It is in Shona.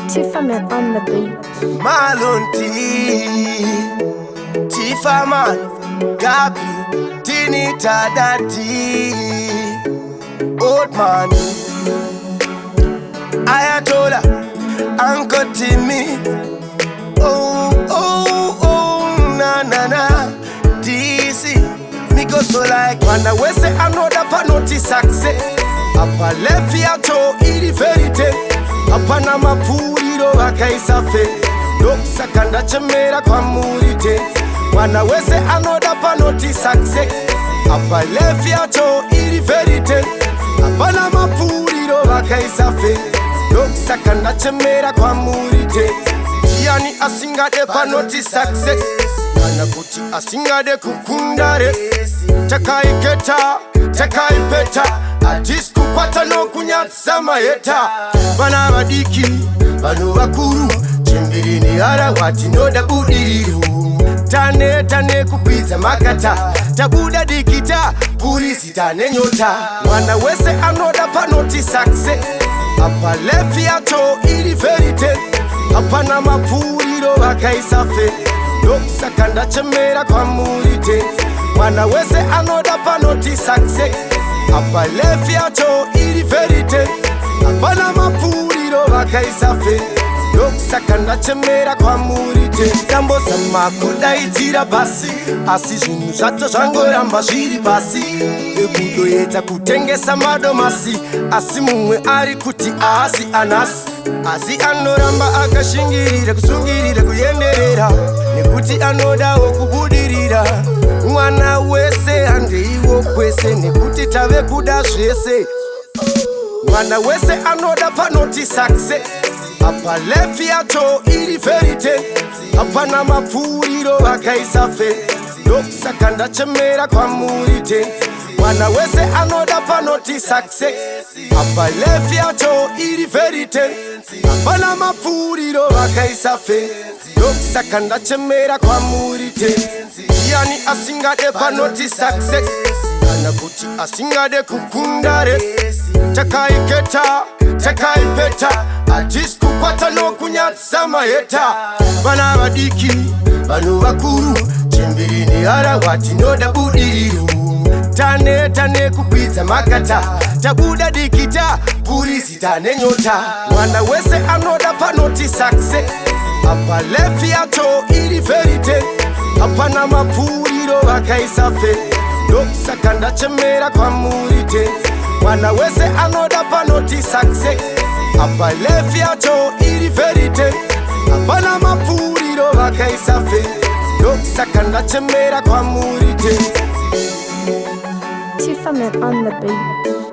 Tifaman on the beat. Malonti, Tifaman, Gabi, Tinita Dati, Old man, Ayatola, Uncle Timmy, na na na, DC, Miko so like, when I was say another panoti success, Apa lefi ato ili verite, Apana mapuriro wakaisa fe, Doksa kanda chemera kwa murite, Wana wese anoda panoti success, Apa lefi ato ili verite, Apana mapuriro wakaisa fe, Doksa kanda chemera kwa murite, Yani asinga de panoti success, Wana kuti asinga de kukundare, Chakai keta, chakai peta, Atisku kwata no kunyatsa mayeta. Bana badiki, banu bakuru, Chimbirini ara wati no da budiru. Tane kupita makata, Tabuda dikita, Purisi tane nyota. Wana wese anoda panoti success, Apa lefi ato ili verite, Apana mapuriro wakaisa fe, Doksa kanda chemera kwa murite, Wana wese anoda panoti success, Apa lefi ato ili verite, Apana mapuriro wakaisa fe, Doksa kanda chemera kwa murite. Jambo sama koda itira basi, Asi junu shato shangora mbashiri basi, Ekudo yeta kutengesa madomasi, Asi mumwe ari kuti asi anasi, Asi anoramba akashingirira kusungirira kuyenderera, Nekuti anoda okubudirira, Mwana wese ande iwo kwese, Nekuti tave kuda zvese, Mwana wese anoda panoti success, Apa lefi ato ili verite, Apana mapuriro wakaisa fe, Doksa kanda chemera kwa murite, Mwana wese anoda panoti success, Apa lefi ato ili verite, Apana mapuriro wakaisa fe, Doksa kanda chemera kwa murite, Yani asinga de panoti success, Ana kuti asinga de kukundare, Chakai keta, chakai peta, Atisku kwata no kunyatsa mayeta. Bana badiki, banu bakuru, Chimbirini ara wati no da budiru. Tane kupita makata, Tabuda dikita, Purisi tane nyota. Wana wese anoda panoti success, Apa lefi ato ili verite, Apana mapuriro wakaisa fe, Doksa kanda chemera kwa murite, Wana wese anoda panoti success, Apa lefi ato ili verite, Apana mapuriro wakaisa fe, Doksa kanda chemera kwa murite. Tifaman on the beat.